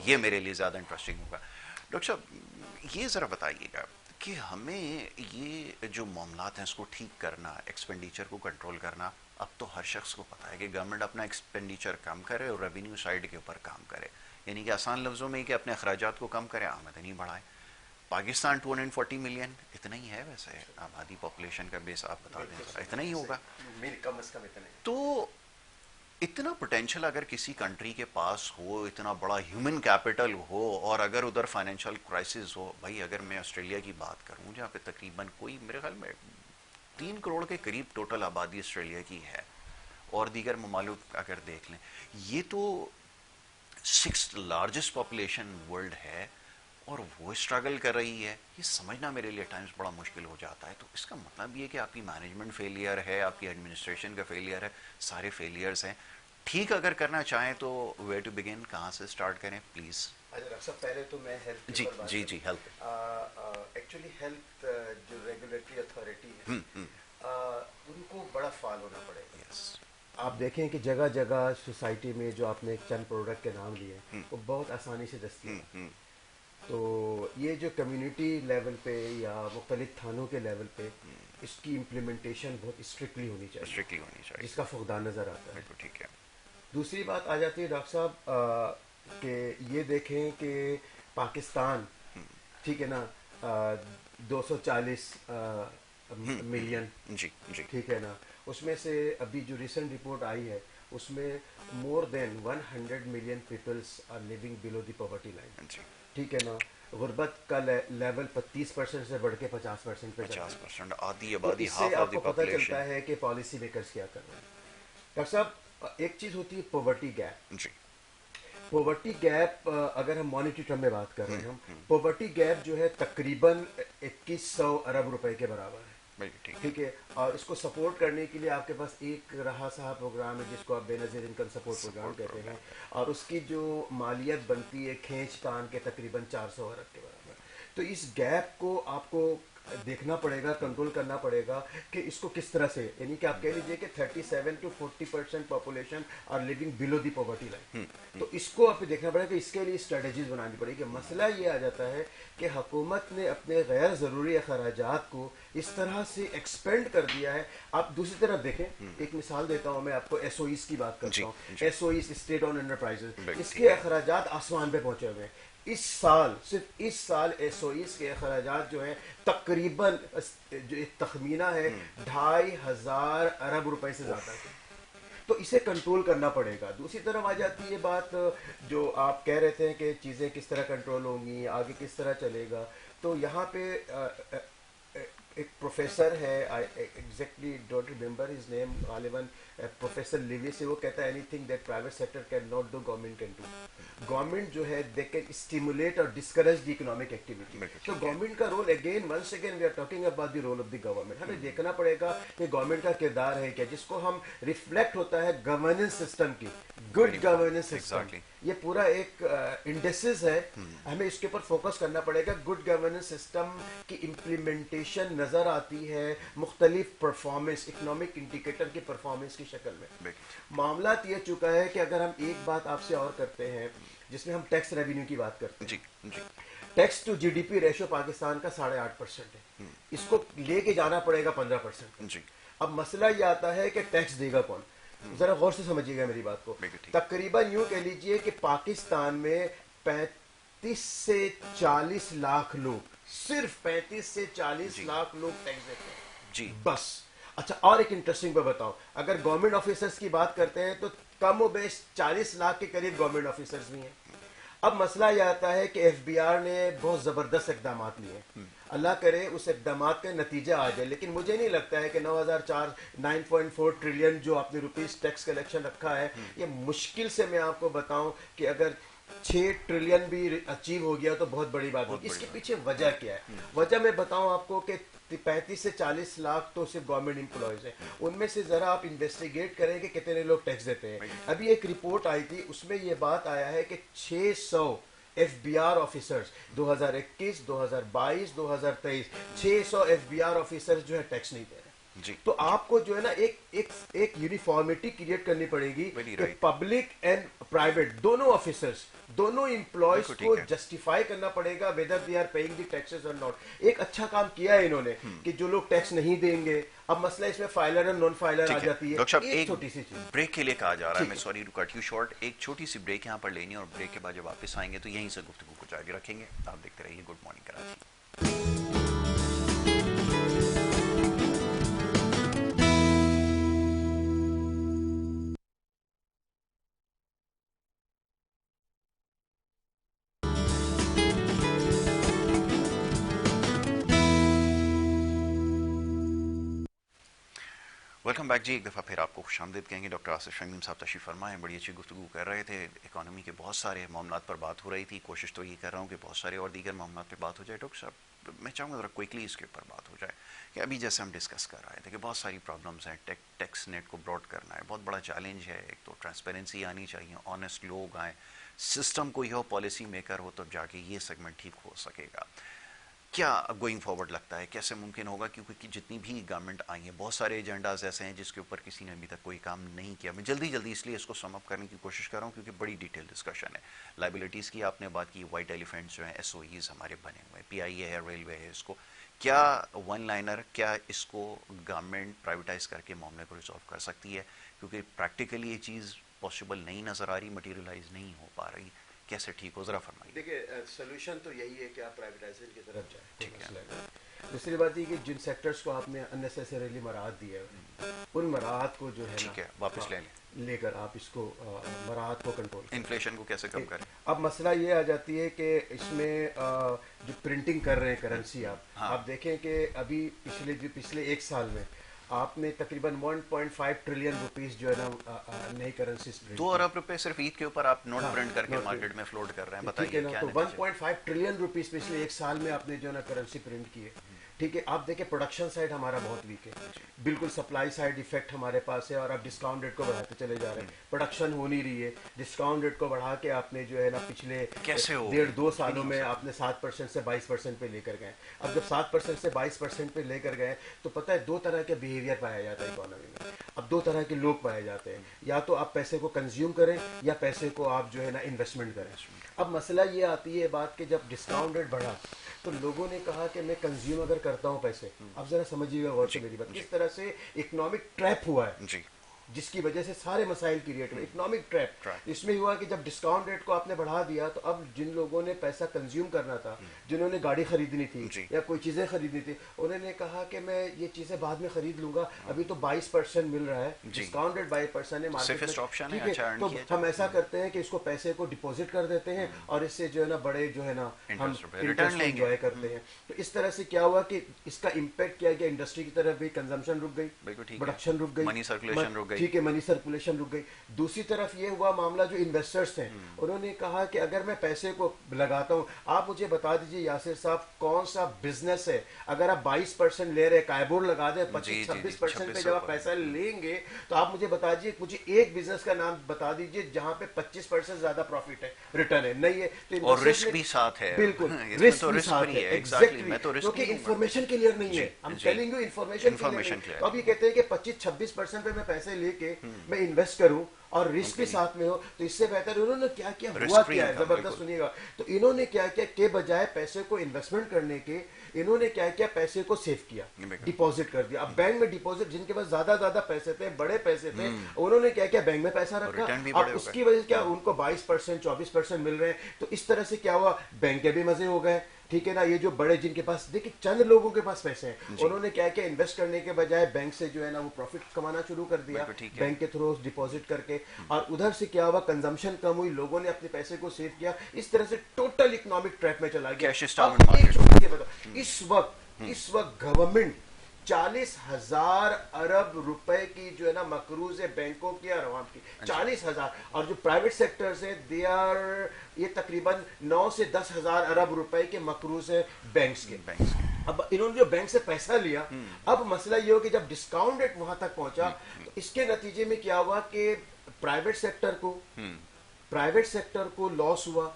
یہ میرے لیے زیادہ انٹرسٹنگ ہوگا. ڈاکٹر صاحب یہ ذرا بتائیے گا کہ ہمیں یہ جو معاملات ہیں اس کو ٹھیک کرنا, ایکسپینڈیچر کو کنٹرول کرنا, اب تو ہر شخص کو پتہ ہے کہ گورنمنٹ اپنا ایکسپینڈیچر کم کرے اور ریونیو سائڈ کے اوپر کام کرے, یعنی کہ آسان لفظوں میں کہ اپنے اخراجات کو کم کرے, آمدنی بڑھائے. پاکستان 240 ملین اتنا ہی ہے ویسے آبادی پاپولیشن کا بیس, آپ بتا دیں اتنا ہی ہوگا, کم از کم اتنا. تو اتنا پوٹینشیل اگر کسی کنٹری کے پاس ہو, اتنا بڑا ہیومن کیپٹل ہو, اور اگر ادھر فائنینشیل کرائسس ہو, بھائی اگر میں آسٹریلیا کی بات کروں جہاں پہ تقریباً کوئی میرے خیال میں 3 کروڑ کے قریب ٹوٹل آبادی آسٹریلیا کی ہے, اور دیگر ممالک اگر دیکھ لیں, یہ تو 6th لارجسٹ پاپولیشن ورلڈ ہے, اور وہ اسٹرگل کر رہی ہے. یہ سمجھنا میرے لیے ٹائمز بڑا مشکل ہو جاتا ہے. تو اس کا مطلب یہ کہ آپ کی مینجمنٹ فیلئر ہے, آپ کی ایڈمنسٹریشن کا فیلئر ہے, سارے فیلئرز ہیں. ٹھیک اگر کرنا چاہیں تو ویئر ٹو بگن, کہاں سے اسٹارٹ کریں پلیز. سب پہلے تو میں ہیلتھ جی ہیلتھ ایکچولی ہیلتھ جو ریگولیٹری اتھارٹی ہے ان کو بڑا فعال ہونا پڑے گا. آپ دیکھیں کہ جگہ جگہ سوسائٹی میں جو آپ نے چند پروڈکٹ کے نام لیے وہ بہت آسانی سے دستیاب ہیں. تو یہ جو کمیونٹی لیول پہ یا مختلف تھانوں کے لیول پہ اس کی امپلیمنٹیشن بہت اسٹرکٹلی ہونی چاہیے, جس کا فقدان نظر آتا ہے. ٹھیک ہے. دوسری بات آ جاتی ہے ڈاکٹر صاحب کہ یہ دیکھیں کہ پاکستان ٹھیک ہے نا 240 ملین, ٹھیک ہے نا, اس میں سے ابھی جو ریسنٹ رپورٹ آئی ہے اس میں more than 100 million peoples are living below the poverty line. ٹھیک ہے نا, غربت کا لیول 35% سے بڑھ کے 50% پہ جا رہا ہے. آدھی آبادی, اس سے آپ کو پتہ چلتا ہے کہ پالیسی میکرز کیا کر رہے ہیں. ڈاکٹر صاحب ایک چیز ہوتی ہے پاورٹی گیپ. پاورٹی گیپ اگر ہم مانیٹری ٹرم میں بات کر رہے ہیں, ہم پاورٹی گیپ جو ہے تقریباً 2100 ارب روپے کے برابر ہے. ٹھیک ہے, اور اس کو سپورٹ کرنے کے لیے آپ کے پاس ایک رہا صاحب پروگرام ہے جس کو آپ بے نظیر انکم سپورٹ پروگرام کہتے ہیں, اور اس کی جو مالیت بنتی ہے کھینچ تان کے تقریباً 400 ارب کے برابر. تو اس گیپ کو آپ کو دیکھنا پڑے گا, کنٹرول کرنا پڑے گا کہ اس کو کس طرح سے, یعنی کہ آپ کہہ لیجیے کہ 37 to 40% population are living below the poverty line. تو اس کو آپ کو دیکھنا پڑے گا کہ اس کے لیے اسٹریٹجیز بنانی پڑے گی. مسئلہ یہ آ جاتا ہے کہ حکومت نے اپنے غیر ضروری اخراجات کو اس طرح سے ایکسپینڈ کر دیا ہے. آپ دوسری طرف دیکھیں, ایک مثال دیتا ہوں میں آپ کو, SOEs کی بات کرتا ہوں. SOEs اسٹیٹ اون انٹرپرائزز, اس کے اخراجات آسمان پہ پہنچے ہوئے ہیں. اس سال صرف اس سال ایس او ایز کے اخراجات جو ہیں تقریباً جو ایک تخمینہ ہے 2,500 ارب روپے سے زیادہ ہے. تو اسے کنٹرول کرنا پڑے گا. دوسری طرف آ جاتی ہے بات جو آپ کہہ رہے تھے کہ چیزیں کس طرح کنٹرول ہوں گی, آگے کس طرح چلے گا. تو یہاں پہ ایک پروفیسر ہے, exactly don't remember his name, غالباً پروفیسر لیوی سے, وہ کہتا ہے anything that private sector can not do government can do. Government جو ہے دے کین اسٹیمولیٹ اور ڈسکریج دی اکنامک ایکٹیویٹی. تو گورنمنٹ کا role again once again we are talking about the role of the government. ہمیں دیکھنا پڑے گا کہ government کا کردار ہے کیا, جس کو ہم ریفلیکٹ ہوتا ہے گورننس سسٹم کی, گڈ گورننس سسٹم. یہ پورا ایک انڈیسز ہے, ہمیں اس کے اوپر فوکس کرنا پڑے گا. گڈ گورننس سسٹم کی امپلیمنٹیشن نظر آتی ہے مختلف پرفارمنس, اکنامک انڈیکیٹر کی پرفارمنس کی شکل میں. معاملات یہ چکا ہے کہ اگر ہم ایک بات آپ سے اور کرتے ہیں جس میں ہم ٹیکس ریونیو کی بات کرتے ہیں, tax to G D P ratio Pakistan کا 8.5% ہے, اس کو لے کے جانا پڑے گا 15%. اب مسئلہ یہ آتا ہے کہ ٹیکس دے گا کون. ذرا غور سے سمجھیے گا میری بات کو. تقریباً یوں کہہ لیجئے کہ پاکستان میں 35 سے 40 لاکھ لوگ, صرف 35 سے 40 لاکھ لوگ ٹیکس دیتے ہیں بس. اچھا, اور ایک انٹرسٹنگ پہ بتاؤ, اگر گورنمنٹ آفیسرز کی بات کرتے ہیں تو کم و بیش 40 لاکھ کے قریب گورنمنٹ آفیسرز بھی ہیں. اب مسئلہ یہ آتا ہے کہ ایف بی آر نے بہت زبردست اقدامات لیے ہیں, اللہ کرے اس اقدامات کا نتیجہ آ جائے, لیکن مجھے نہیں لگتا ہے کہ 9.4 ٹریلین جو آپ نے روپیز ٹیکس کلیکشن رکھا ہے, یہ مشکل سے میں آپ کو بتاؤں کہ اگر 6 ٹریلین بھی اچیو ہو گیا تو بہت بڑی بات ہوگی. اس کے پیچھے وجہ کیا ہے؟ وجہ میں بتاؤں آپ کو کہ 35 سے 40 لاکھ تو صرف گورنمنٹ امپلائیز ہیں. ان میں سے ذرا آپ انویسٹیگیٹ کریں کہ کتنے لوگ ٹیکس دیتے ہیں. ابھی ایک رپورٹ آئی تھی, اس میں یہ بات آیا ہے کہ 600 F B R officers 2021, 2022, 2023 600 F B R officers جو ہے ٹیکس نہیں دے رہے. تو آپ کو جو ہے نا ایک یونیفارمٹی کریٹ کرنی پڑے گی کہ پبلک اینڈ پرائیویٹ دونوں آفیسرز, دونوں امپلائیز کو جسٹیفائی کرنا پڑے گا whether they are paying the taxes اور ناٹ. ایک اچھا کام کیا ہے انہوں نے کہ جو لوگ ٹیکس نہیں دیں گے, اب مسئلہ اس میں فائلر اور نان فائلر آ جاتی ہے. ایک چھوٹی سی چیز بریک کے لیے کہا جا رہا ہے, میں sorry to cut you short, ایک چھوٹی سی بریک یہاں پر لینی ہے اور بریک کے بعد جب واپس آئیں گے تو یہیں سے گفتگو کو جاری رکھیں گے. آپ دیکھتے رہیے good morning Karachi. Welcome back جی, ایک دفعہ پھر آپ کو خوش آمدید کہیں گے. ڈاکٹر آصف شمیم صاحب تشریف فرمائے ہیں, بڑی اچھی گفتگو کر رہے تھے. اکانومی کے بہت سارے معاملات پر بات ہو رہی تھی, کوشش تو یہ کر رہا ہوں کہ بہت سارے اور دیگر معاملات پہ بات ہو جائے. ڈاکٹر صاحب میں چاہوں گا ذرا کوئکلی اس کے اوپر بات ہو جائے کہ ابھی جیسے ہم ڈسکس کر رہے تھے کہ بہت ساری پرابلمس ہیں. ٹیکس نیٹ کو براڈ کرنا ہے, بہت بڑا چیلنج ہے. ایک تو ٹرانسپیرنسی آنی چاہیے, آنیسٹ لوگ آئیں, سسٹم کوئی ہو, پالیسی میکر ہو, تب جا کے یہ سیگمنٹ ٹھیک ہو سکے گا. کیا گوئنگ فارورڈ لگتا ہے کیسے ممکن ہوگا, کیونکہ جتنی بھی گورنمنٹ آئی ہیں بہت سارے ایجنڈاز ایسے ہیں جس کے اوپر کسی نے ابھی تک کوئی کام نہیں کیا. میں جلدی اس لیے اس کو سم اپ کرنے کی کوشش کر رہا ہوں کیونکہ بڑی ڈیٹیل ڈسکشن ہے. لائبلٹیز کی آپ نے بات کی, وائٹ ایلیفینٹس جو ہیں ایس او ایز ہمارے بنے ہوئے ہیں, پی آئی اے ہے, ریلوے ہے, اس کو کیا ون لائنر, کیا اس کو گورنمنٹ پرائیویٹائز کر کے معاملے کو ریزالو کر سکتی ہے, کیونکہ پریکٹیکلی یہ چیز پاسبل نہیں نظر آ رہی, مٹیریلائز نہیں ہو پا رہی. کیسے ٹھیک ہو, ذرا فرمائیے. دیکھیے سولوشن تو یہی ہے کہ آپ پرائیویٹائزیشن کی طرف جائیں. ٹھیک ہے. دوسری بات یہ کہ جن سیکٹرز کو آپ نے اننیسیسریلی مراحت دی ہے, ان مراحت کو جو ہے ٹھیک ہے واپس لے کر آپ اس کو مراحت کو کنٹرول, انفلیشن کو کیسے کم کریں. اب مسئلہ یہ آ جاتی ہے کہ اس میں جو پرنٹنگ کر رہے ہیں کرنسی, آپ دیکھیں کہ ابھی پچھلے ایک سال میں آپ نے تقریباً 1.5 ٹریلین روپیز جو ہے نا نئی کرنسیز 2 ارب روپے صرف عید کے اوپر آپ نوٹ پرنٹ کر کے مارکیٹ میں فلوٹ کر رہے ہیں. بتائیے کیا تو 1.5 ٹریلین روپیز پچھلے ایک سال میں آپ نے جو ہے نا کرنسی پرنٹ کی ہے. ٹھیک ہے, آپ دیکھیں پروڈکشن سائڈ ہمارا بہت ویک ہے, بالکل سپلائی سائڈ ایفیکٹ ہمارے پاس ہے, اور آپ ڈسکاؤنٹ ریٹ کو بڑھاتے چلے جا رہے ہیں. پروڈکشن ہو نہیں رہی ہے, ڈسکاؤنٹ ریٹ کو بڑھا کے آپ نے جو ہے نا پچھلے 1.5-2 سالوں میں آپ نے 7% سے 22% پہ لے کر گئے. اب جب 7% سے 22% پہ لے کر گئے تو پتہ ہے 2 طرح کے بیہیویئر پایا جاتا ہے اکانومی میں. اب 2 طرح کے لوگ پائے جاتے ہیں, یا تو آپ پیسے کو کنزیوم کریں یا پیسے کو آپ جو ہے نا انویسٹمنٹ کریں. اب مسئلہ یہ آتی ہے بات کہ جب ڈسکاؤنٹ ریٹ بڑھا تو لوگوں نے کہا کہ میں کنزیوم اگر کرتا ہوں پیسے, اب ذرا سمجھیے گا غور سے میری بات, کس طرح سے اکنامک ٹریپ ہوا ہے. جس کی وجہ سے سارے مسائل کریٹ ہوئے. اکنامک ٹریپ اس میں ہوا کہ جب ڈسکاؤنٹ ریٹ کو آپ نے بڑھا دیا تو اب جن لوگوں نے پیسہ کنزیوم کرنا تھا, جنہوں نے گاڑی خریدنی تھی یا کوئی چیزیں خریدنی تھی, انہوں نے کہا کہ میں یہ چیزیں بعد میں خرید لوں گا, ابھی تو 22% مل رہا ہے, ڈسکاؤنٹ ریٹ 22% ہے مارکیٹ میں, ٹھیک ہے, تو ہم ایسا کرتے ہیں کہ اس کو پیسے کو ڈپوزٹ کر دیتے ہیں اور اس سے جو ہے نا بڑے جو ہے نا ہم انٹرسٹ انجوائے کرتے ہیں. تو اس طرح سے کیا ہوا کہ اس کا امپیکٹ کیا گیا انڈسٹری کی طرف بھی, کنزمپشن رک گئی, پروڈکشن رک گئی, منی سرکولیشن رک گئی, ٹھیک ہے, منی سرکولیشن رک گئی. دوسری طرف یہ ہوا معاملہ جو انویسٹرس ہیں, انہوں نے کہا کہ اگر میں پیسے کو لگاتا ہوں, آپ مجھے بتا دیجیے یاسر صاحب کون سا بزنس ہے اگر آپ 22% لے رہے, کائبور لگا دیں 25-26% پہ جب آپ پیسہ لیں گے تو آپ مجھے بتا دیجیے, مجھے ایک بزنس کا نام بتا دیجیے جہاں پہ 25% زیادہ پروفٹ ہے, ریٹرن ہے, نہیں ہے, تو اور رسک بھی ساتھ ہے, بالکل رسک بھی ساتھ ہے, ایگزیکٹلی, کیونکہ انفارمیشن کلیئر نہیں ہے, ہم ٹیلنگ یو انفارمیشن کلیئر. تو اب یہ کہتے ہیں کہ 25-26% پہ میں پیسے لے کے میں انویسٹ کروں اور رسک بھی ساتھ میں ہو, تو اس سے بہتر انہوں نے کیا کیا ہوا کیا ہے, زبردست سنیے گا. تو انہوں نے کیا کیا کہ بجائے پیسے کو انویسٹمنٹ کرنے کے, انہوں نے کیا کیا پیسے کو سیو کیا, ڈپوزٹ کر دیا. اب بینک میں ڈپوزٹ, جن کے پاس زیادہ پیسے تھے, بڑے پیسے تھے, انہوں نے کیا کیا بینک میں پیسہ رکھا, اب اس کی وجہ سے کیا ان کو 22% 24% مل رہے ہیں. تو اس طرح سے کیا ہوا, بینک کے بھی مزے ہو گئے, ٹھیک ہے نا. یہ جو بڑے جن کے پاس دیکھیں چند لوگوں کے پاس پیسے ہیں, انہوں نے کیا کیا انویسٹ کرنے کے بجائے بینک سے جو ہے نا وہ پروفٹ کمانا شروع کر دیا, بینک کے تھرو ڈپوزٹ کر کے, اور ادھر سے کیا ہوا کنزمپشن کم ہوئی, لوگوں نے اپنے پیسے کو سیو کیا. اس طرح سے ٹوٹل اکنامک ٹریک میں چلا گیا. اس وقت گورنمنٹ 40,000 ارب روپے کی جو ہے نا مقروض ہے بینکوں کی اور عوام کی, 40,000, اور جو پرائیویٹ سیکٹر سے دے آر یہ تقریباً 9 سے 10,000 ارب روپے کے مقروض ہے بینکس کے. اب انہوں نے جو بینک سے پیسہ لیا, اب مسئلہ یہ ہو کہ جب ڈسکاؤنٹ ریٹ وہاں تک پہنچا تو اس کے نتیجے میں کیا ہوا کہ پرائیویٹ سیکٹر کو لاس ہوا.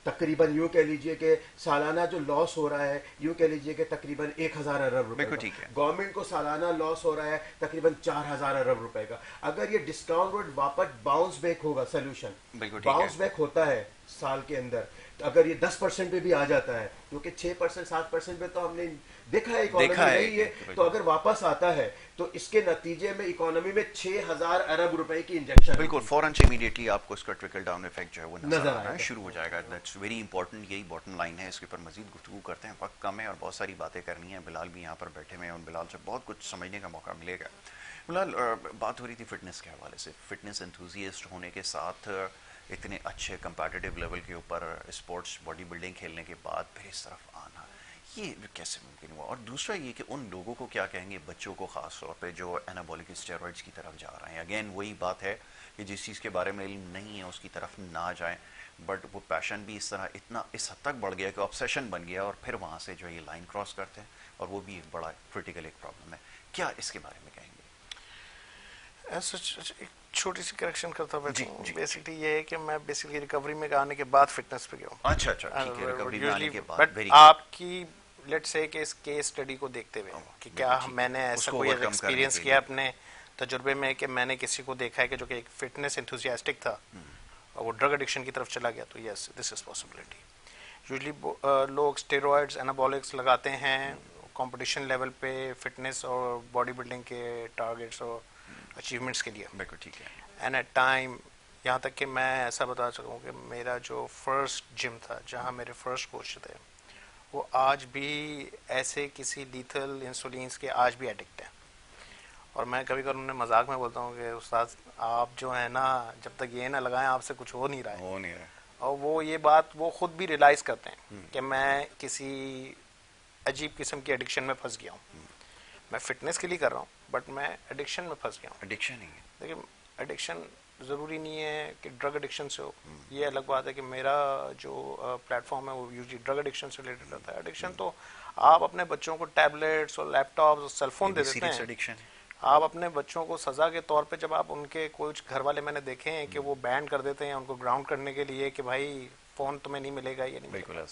تقریباً یوں کہہ لیجئے کہ سالانہ جو لاس ہو رہا ہے, یوں کہہ لیجئے کہ تقریباً 1,000 ارب روپے کا. گورنمنٹ کو سالانہ لاس ہو رہا ہے تقریباً 4,000 ارب روپے کا. اگر یہ ڈسکاؤنٹ ریٹ واپس باؤنس بیک ہوگا, سولوشن باؤنس بیک ہوتا ہے سال کے اندر, اگر یہ 10% پہ بھی آ جاتا ہے, کیونکہ 6% 7% پہ تو ہم نے دیکھا ہے اکانومی رہی ہے, تو اگر واپس آتا ہے تو اس کے نتیجے میں اکانومی میں 6,000 ارب روپے کی انجیکشن, بالکل فوراً سے امیڈیٹلی آپ کو اس کا ٹرکل ڈاؤن ایفیکٹ جو ہے وہ نظر آنا شروع ہو جائے گا. دیٹس ویری امپورٹنٹ, یہی باٹم لائن ہے. اس کے اوپر مزید گفتگو کرتے ہیں, وقت کم ہے اور بہت ساری باتیں کرنی ہیں. بلال بھی یہاں پر بیٹھے ہوئے ہیں, ان بلال سے بہت کچھ سمجھنے کا موقع ملے گا. بلال, بات ہو رہی تھی فٹنس کے حوالے سے, فٹنس انتھوزیسٹ ہونے کے ساتھ اتنے اچھے کمپیٹیٹیو لیول کے اوپر اسپورٹس باڈی بلڈنگ کھیلنے کے بعد پھر اس طرف آنا, یہ کیسے ممکن ہوا؟ اور دوسرا یہ کہ ان لوگوں کو کیا کہیں گے, بچوں کو خاص طور پہ جو اینابولک اسٹیرائڈز کی طرف جا رہے ہیں. اگین وہی بات ہے کہ جس چیز کے بارے میں علم نہیں ہے اس کی طرف نہ جائیں, بٹ وہ پیشن بھی اس طرح اتنا اس حد تک بڑھ گیا کہ آبسیشن بن گیا, اور پھر وہاں سے جو یہ لائن کراس کرتے ہیں, اور وہ بھی ایک بڑا کرٹیکل ایک پرابلم ہے. کیا اس کے بارے میں کہیں گے؟ ایک چھوٹی سی کریکشن کرتا ہوں. بیسکلی یہ ہے کہ میں بیسکلی ریکوری میں آنے کے بعد فٹنس پہ گیا ہوں. اچھا ٹھیک ہے, ریکوری میں آنے کے بعد. آپ کی لیٹ سے کہ اس کیس اسٹڈی کو دیکھتے ہوئے کہ کیا میں نے ایسا کوئی ایکسپیرینس کیا اپنے تجربے میں کہ میں نے کسی کو دیکھا ہے کہ جو کہ ایک فٹنس انتھوزیاسٹک تھا اور وہ ڈرگ ایڈکشن کی طرف چلا گیا, تو یس دس از پاسبلٹی. یوزلی لوگ اسٹیرائڈز اینابولکس لگاتے ہیں کمپٹیشن لیول پہ فٹنس اور باڈی بلڈنگ کے ٹارگیٹس اور اچیومنٹس کے لیے. بالکل ٹھیک ہے. اینڈ ایٹ ٹائم, یہاں تک کہ میں ایسا بتا سکوں کہ میرا جو فرسٹ جم تھا جہاں میرے فرسٹ کوچ تھے, وہ آج بھی ایسے کسی لیتھل انسولینس کے آج بھی ایڈکٹ ہیں. اور میں کبھی کبھی انہیں مذاق میں بولتا ہوں کہ استاد آپ جو ہے نا جب تک یہ نہ لگائیں آپ سے کچھ ہو نہیں رہا ہے. اور وہ یہ بات وہ خود بھی ریلائز کرتے ہیں کہ میں کسی عجیب قسم کی ایڈکشن میں پھنس گیا ہوں. میں فٹنس کے لیے کر رہا ہوں بٹ میں ایڈکشن میں پھنس گیا ہوں. ایڈکشن ہی ہے. دیکھیں ایڈکشن ضروری نہیں ہے کہ ڈرگ ایڈکشن سے ہو, یہ الگ بات ہے کہ میرا جو پلیٹ فارم ہے وہ یوزلی ڈرگ ایڈکشن سے ریلیٹڈ رہتا ہے. ایڈکشن تو آپ اپنے بچوں کو ٹیبلیٹس اور لیپ ٹاپس اور سیل فون دے دیتے ہیں. آپ اپنے بچوں کو سزا کے طور پہ جب آپ ان کے کچھ گھر والے میں نے دیکھے ہیں کہ وہ بین کر دیتے ہیں ان کو گراؤنڈ کرنے کے لیے کہ بھائی فون تمہیں نہیں ملے گا, یہ نہیں ملے گا.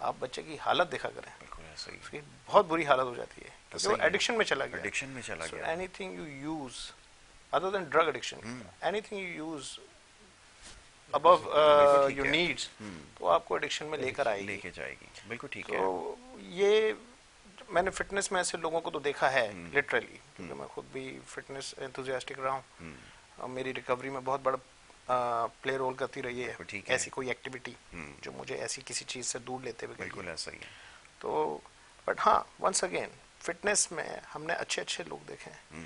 آپ بچے کی حالت دیکھا کریں, اس کی بہت بری حالت ہو جاتی ہے کیونکہ وہ ایڈکشن میں چلا گیا. ایڈکشن میں چلا گیا. Any thing you use other than drug addiction, anything you use above your needs, تو آپ کو ایڈکشن میں لے کر آئے گی. لے کے جائے گی. بالکل ٹھیک ہے. تو یہ میں نے فٹنس میں ایسے لوگوں کو تو دیکھا ہے لٹرلی، کیونکہ میں خود بھی فٹنس انتھوزیاسٹک رہا ہوں اور میری ریکوری میں بہت بڑا پلے رول کرتی رہی ہے ایسی کوئی ایکٹیویٹی جو مجھے ایسی کسی چیز سے دور لیتے ہوئے. بالکل ایسا ہی ہے. تو بٹ ہاں ونس اگین فٹنس میں ہم نے اچھے اچھے لوگ دیکھے ہیں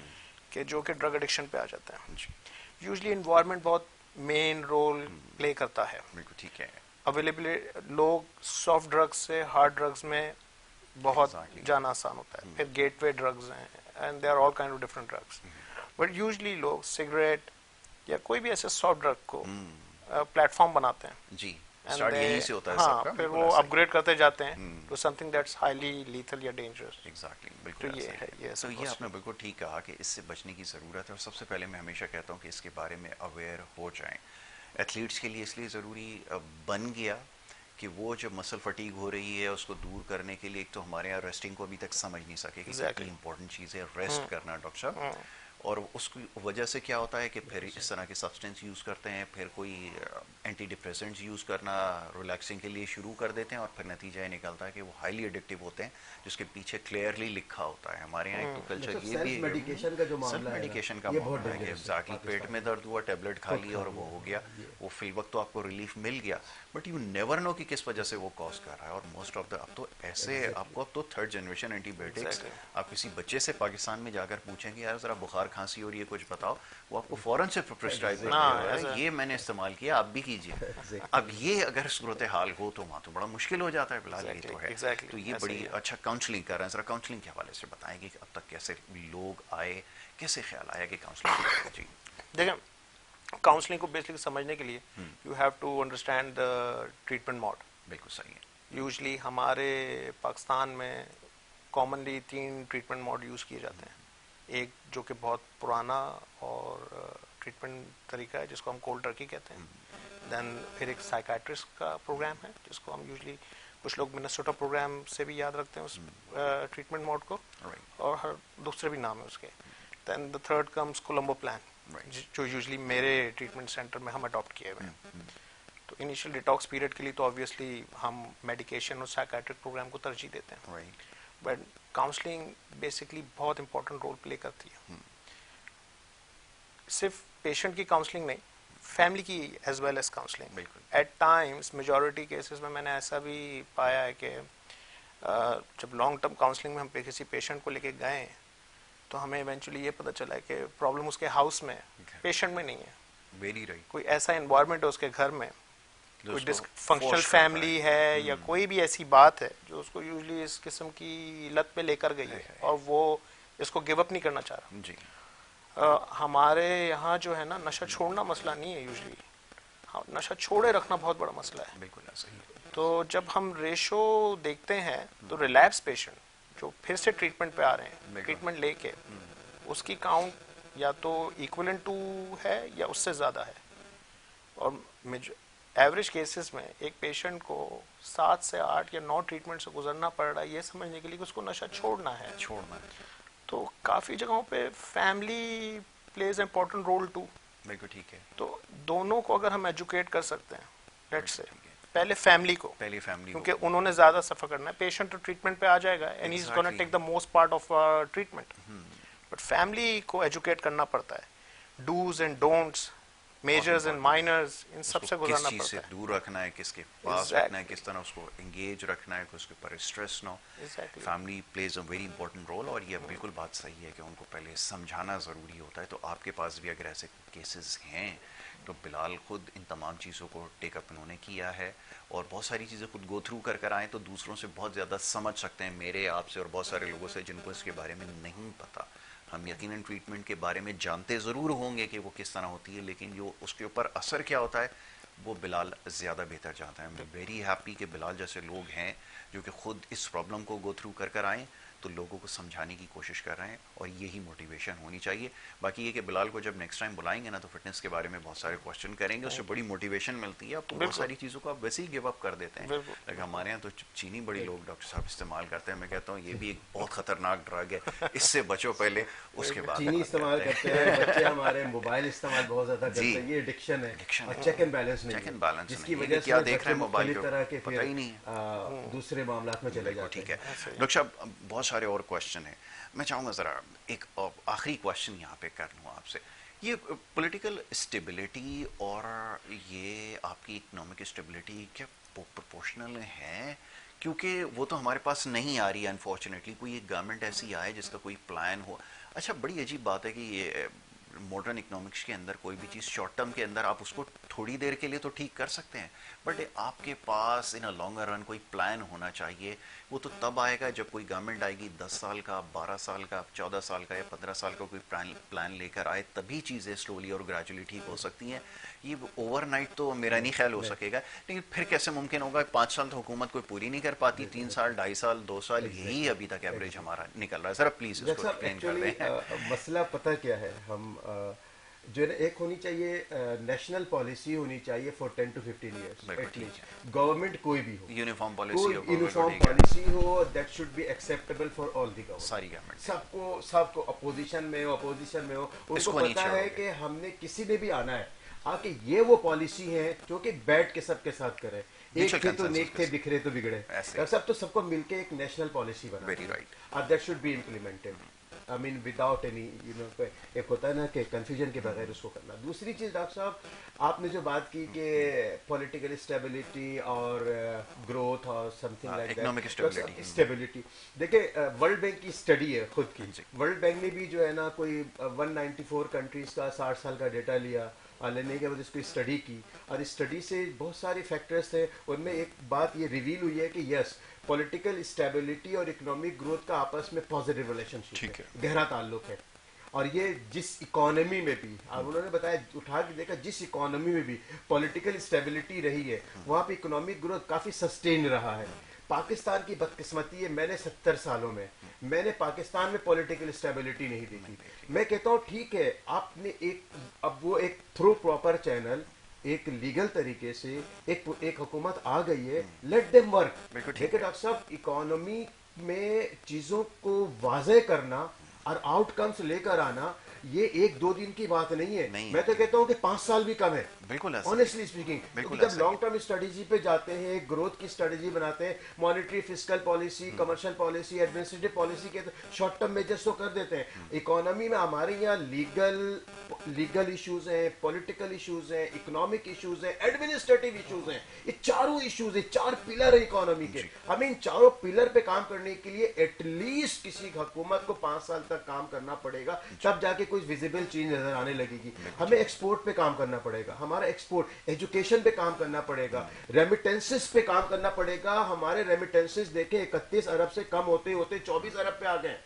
کہ جو کہ ڈرگ ایڈکشن پہ آ جاتے ہیں. یوزلی انوائرمنٹ بہت مین رول پلے کرتا ہے. بالکل ٹھیک ہے. اویلیبل لوگ سافٹ ڈرگس سے ہارڈ ڈرگس میں بہت جانا آسان ہوتا ہے. پھر گیٹ وے ڈرگز ہیں and they are all kind of different drugs. But usually لوگ سگریٹ یا کوئی بھی ایسے سافٹ ڈرگ کو پلیٹ فارم بناتے ہیں. جی اسٹارٹ یہیں سے ہوتا ہے ہاں سب کا. پھر وہ اپ گریڈ کرتے جاتے ہیں to something that's highly lethal یا ڈینجرس. ایگزیکٹلی بالکل. تو یہ آپ نے بالکل ٹھیک کہا کہ اس سے بچنے کی ضرورت ہے. اور سب سے پہلے میں ہمیشہ کہتا ہوں کہ اس کے بارے میں اویئر ہو جائیں. ایتھلیٹس کے لیے اس لیے ضروری بن گیا کہ وہ جو مسل فٹیگ ہو رہی ہے اس کو دور کرنے کے لیے ایک تو ہمارے یہاں ریسٹنگ کو ابھی تک سمجھ نہیں سکے کہ کتنی امپورٹنٹ چیز ہے ریسٹ کرنا ڈاکٹر صاحب. اور اس کی وجہ سے کیا ہوتا ہے کہ پھر اس طرح کے سبسٹینس یوز کرتے ہیں, پھر کوئی اینٹی ڈپریسنٹس یوز کرنا ریلیکسنگ کے لیے شروع کر دیتے ہیں, اور پھر نتیجہ یہ نکلتا ہے کہ وہ ہائیلی ایڈکٹیو ہوتے ہیں جس کے پیچھے کلیئرلی لکھا ہوتا ہے. ہمارے یہاں ایک تو کلچر یہ بھی سیلف میڈیکیشن کا جو معاملہ ہے, میڈیکیشن کا معاملہ ہے کہ ایگزیکٹلی پیٹ میں درد ہوا ٹیبلٹ کھا لی اور وہ ہو گیا, وہ فی الوقت تو آپ کو ریلیف مل گیا, بٹ یو نیور نو کہ کس وجہ سے وہ کاز کر رہا ہے. اور موسٹ آف دا اب تو ایسے آپ کو اب تو تھرڈ جنریشن اینٹی بایوٹکس, آپ کسی بچے سے پاکستان میں جا کر پوچھیں کہ یار ذرا بخار کھانسی اور یہ کچھ بتاؤ, وہ آپ کو فوراً سے پرسکرائب کر دے گا یہ میں نے استعمال کیا آپ بھی کیجیے. اب یہ اگر صورتحال ہو تو وہاں تو بڑا مشکل ہو جاتا ہے. بلال یہ تو ہے, تو یہ بڑی اچھا کاؤنسلنگ کر رہے ہیں, ذرا کاؤنسلنگ کے حوالے سے بتائیں کہ اب تک کیسے لوگ آئے, کیسے خیال آیا کہ کاؤنسلنگ. جی دیکھیں کاؤنسلنگ کو بیسکلی سمجھنے کے لیے you have to understand the treatment mode. بالکل صحیح ہے. یوزلی ہمارے پاکستان میں کامنلی 3 ٹریٹمنٹ موڈ یوز کیے جاتے ہیں. ایک جو کہ بہت پرانا اور ٹریٹمنٹ طریقہ ہے جس کو ہم کولڈ ٹرکی کہتے ہیں. دین پھر ایک سائیکائٹرسٹ کا پروگرام ہے جس کو ہم یوزلی کچھ لوگ منیسوٹا پروگرام سے بھی یاد رکھتے ہیں اس ٹریٹمنٹ موڈ کو, اور ہر دوسرے بھی نام ہے اس کے. Then the third comes Colombo plan جو یوزلی میرے ٹریٹمنٹ سینٹر میں ہم اڈاپٹ کیے ہوئے ہیں. تو انیشیل ڈیٹاکس پیریڈ کے لیے تو آبویسلی ہم میڈیکیشن اور سائیکائٹرک پروگرام کو ترجیح دیتے ہیں, بٹ کاؤنسلنگ بیسکلی بہت امپورٹنٹ رول پلے کرتی ہے. صرف پیشنٹ کی کاؤنسلنگ نہیں, فیملی کی as well as counselling. At times majority cases میں میں نے ایسا بھی پایا ہے کہ جب لانگ ٹرم کاؤنسلنگ میں ہم کسی پیشنٹ کو لے کے گئے تو ہمیں ایونچولی یہ پتہ چلا ہے کہ پرابلم اس کے ہاؤس میں پیشنٹ میں نہیں ہے. کوئی ایسا انوائرمنٹ ہے اس کے گھر میں, کوئی ڈس فنکشنل فیملی ہے یا کوئی بھی ایسی بات ہے جو اس کو یوزلی اس قسم کی لت پہ لے کر گئی ہے اور وہ اس کو گیو اپ نہیں کرنا چاہ رہا. جی ہمارے یہاں جو ہے نا نشہ چھوڑنا مسئلہ نہیں ہے یوزلی, نشہ چھوڑے رکھنا بہت بڑا مسئلہ ہے. بالکل صحیح. تو جب ہم ریشو دیکھتے ہیں تو ریلیپس پیشنٹ جو پھر سے ٹریٹمنٹ پہ آ رہے ہیں, ٹریٹمنٹ لے کے اس کی کاؤنٹ یا تو ایکولنٹ ٹو ہے یا اس سے زیادہ ہے. اور ایوریج کیسز میں ایک پیشنٹ کو 7 سے 8 یا 9 ٹریٹمنٹ سے گزرنا پڑ رہا ہے یہ سمجھنے کے لیے کہ اس کو نشہ چھوڑنا ہے. تو کافی جگہوں پہ family plays a important role too. بالکل ٹھیک ہے. تو دونوں کو اگر ہم ایجوکیٹ کر سکتے ہیں, لیٹس سے پہلے فیملی کو, کیونکہ انہوں نے زیادہ سفر کرنا ہے. پیشنٹ ٹریٹمنٹ پہ آ جائے گا and he is gonna take the most part of treatment, but family کو ایجوکیٹ کرنا پڑتا ہے. Dos and don'ts, majors and minors, ان سب سے گزارنا پڑتا ہے. کس چیز سے دور رکھنا ہے, کس کے پاس رکھنا ہے, کس طرح اس کو انگیج رکھنا ہے کہ اس کے اوپر اسٹریس نہ ہو. Family plays a very important role, اور یہ بالکل بات صحیح ہے کہ ان کو پہلے سمجھانا ضروری ہوتا ہے. تو آپ کے پاس بھی اگر ایسے کیسز ہیں تو بلال خود ان تمام چیزوں کو ٹیک اپ انہوں نے کیا ہے, اور بہت ساری چیزیں خود گو تھرو کر کر آئیں تو دوسروں سے بہت زیادہ سمجھ سکتے ہیں, میرے آپ سے اور بہت سارے لوگوں سے جن کو اس کے بارے میں نہیں پتہ. ہم یقیناً ٹریٹمنٹ کے بارے میں جانتے ضرور ہوں گے کہ وہ کس طرح ہوتی ہے, لیکن جو اس کے اوپر اثر کیا ہوتا ہے وہ بلال زیادہ بہتر جانتا ہے. میں ویری ہیپی کہ بلال جیسے لوگ ہیں جو کہ خود اس پرابلم کو گو تھرو کر کر آئیں تو لوگوں کو سمجھانے کی کوشش کر رہے ہیں, اور یہی موٹیویشن ہونی چاہیے. باقی یہ کہ بلال کو جب نیکسٹ ٹائم بلائیں گے نا تو فٹنس کے بارے میں بہت سارے کوشچن کریں گے, اس سے بڑی موٹیویشن ملتی ہے. آپ کو بہت ساری چیزوں کو آپ ویسے ہی گیو اپ کر دیتے ہیں. لیکن ہمارے یہاں تو چینی بڑی لوگ ڈاکٹر صاحب استعمال کرتے ہیں. میں کہتا ہوں یہ بھی ایک بہت خطرناک ڈرگ ہے, اس سے بچو پہلے, اس کے بعد چینی استعمال کرتے ہیں بچے ہمارے, موبائل استعمال بہت زیادہ کرتے ہیں, یہ ایڈکشن ہے, اور چیک اینڈ بیلنس نہیں, جس کی وجہ سے کیا دیکھ رہے ہیں موبائل طرح کے پتہ ہی نہیں دوسرے معاملات میں چلے جاتے ہیں. ٹھیک ہے ڈاکٹر صاحب, بہت سارے اور کوشچن ہیں. میں چاہوں گا ذرا ایک آخری کوشچن یہاں پہ کر لوں آپ سے. یہ پولیٹیکل اسٹیبلٹی اور یہ آپ کی اکنامک اسٹیبلٹی کیا پروپورشنل ہے؟ کیونکہ وہ تو ہمارے پاس نہیں آ رہی ہے انفارچونیٹلی. کوئی ایک گورنمنٹ ایسی آئے جس کا کوئی پلان ہو. اچھا بڑی عجیب بات ہے کہ یہ ماڈرن اکنامکس کے اندر کوئی بھی چیز شارٹ ٹرم کے اندر آپ اس کو تھوڑی دیر کے لیے تو ٹھیک کر سکتے ہیں، بٹ آپ کے پاس ان اے لانگر رن کوئی پلان ہونا چاہیے. وہ تو تب آئے گا جب کوئی گورنمنٹ آئے گی 10 سال کا، 12 سال کا، 14 سال کا یا 15 سال کا کوئی پلان لے کر آئے، تبھی چیزیں سلولی اور گریجولی ٹھیک ہو سکتی ہیں. یہ اوور نائٹ تو میرا نہیں خیال ہو سکے گا. لیکن پھر کیسے ممکن ہوگا؟ 5 سال تو حکومت کوئی پوری نہیں کر پاتی، 3 سال، 2.5 سال، 2 سال، یہی ابھی تک ایوریج ہمارا نکل رہا ہے. ذرا پلیز اس کو ایکسپلین کر دیں. مسئلہ پتہ کیا ہے، ہم جو ہے نا ایک ہونی چاہیے نیشنل پالیسی ہونی چاہیے for 10 to 15 years at least. Government کوئی بھی ہو، یونیفارم یونیفارم پالیسی ہو that should be acceptable for all the government. ساری گورنمنٹ سب کو اپوزیشن میں ہو ان کو پتا ہے کہ ہم نے کسی نے بھی آنا ہے آ کے یہ وہ پالیسی ہے جو کہ بیٹھ کے سب کے ساتھ کرے. ایک تھے تو نیک تھے، بکھرے تو بگڑے. سب کو مل کے ایک نیشنل پالیسی بنا اور that should be implemented. I mean without any ایک ہوتا ہے نا کہ کنفیوژن کے بغیر اس کو کرنا. دوسری چیز ڈاکٹر صاحب آپ نے جو بات کی کہ پولیٹیکل اسٹیبلٹی اور گروتھ اور some thing like that, stability دیکھیں ورلڈ بینک کی اسٹڈی ہے خود کی. ورلڈ بینک نے بھی جو ہے نا کوئی 194 کنٹریز کا 60 سال کا ڈیٹا لیا اور لینے کے بعد اس کو اسٹڈی کی، اور اسٹڈی سے بہت سارے فیکٹرز تھے. ان میں ایک بات یہ ریویل ہوئی ہے کہ یس پولیٹیکل اسٹیبلٹی اور اکنامک گروتھ کا آپس میں پازیٹیو ریلیشن شپ ہے، گہرا تعلق ہے. اور یہ جس اکانومی میں بھی اور انہوں نے بتایا اٹھا کے دیکھا جس اکانومی میں بھی پولیٹیکل اسٹیبلٹی رہی ہے وہاں پہ اکنامک گروتھ کافی سسٹین رہا ہے. پاکستان کی بدقسمتی ہے، میں نے 70 سالوں میں میں نے پاکستان میں پولیٹیکل اسٹیبلٹی نہیں دیکھی. میں کہتا ہوں ٹھیک ہے آپ نے اب وہ ایک تھرو پراپر چینل ایک لیگل طریقے سے ایک حکومت آ گئی ہے، لیٹ دیم ورک. دیکھیں ڈاکٹر صاحب اکانومی میں چیزوں کو واضح کرنا اور آؤٹ کمس لے کر آنا یہ 1-2 دن کی بات نہیں ہے. میں تو کہتا ہوں کہ 5 سال بھی کم ہے آنیسٹلی اسپیکنگ. جب لانگ ٹرم اسٹریٹجی پہ جاتے ہیں، گروتھ کی اسٹریٹجی بناتے ہیں، monetary fiscal policy, commercial policy, administrative policy کے شارٹ ٹرم میجرز تو کر دیتے ہیں. اکانومی میں ہمارے یہاں لیگل ایشوز ہیں، پولیٹیکل ایشوز ہیں، اکنامک ایشوز ہیں، ایڈمنسٹریٹو ایشوز ہیں. یہ چاروں ایشوز ہیں، 4 پلر ہیں اکانومی کے. ہمیں ان چاروں پلر پہ کام کرنے کے لیے ایٹ لیسٹ کسی حکومت کو 5 سال تک کام کرنا پڑے گا، تب جا کے کوئی ویزیبل چینج نظر آنے لگے گی. ہمیں ایکسپورٹ پہ کام کرنا پڑے گا، ہمارا ایکسپورٹ، ایجوکیشن پہ کام کرنا پڑے گا، ریمیٹنسز پہ کام کرنا پڑے گا. ہمارے ریمیٹنسز دیکھیں 31 ارب سے کم ہوتے ہوتے 24 ارب پہ آ گئے.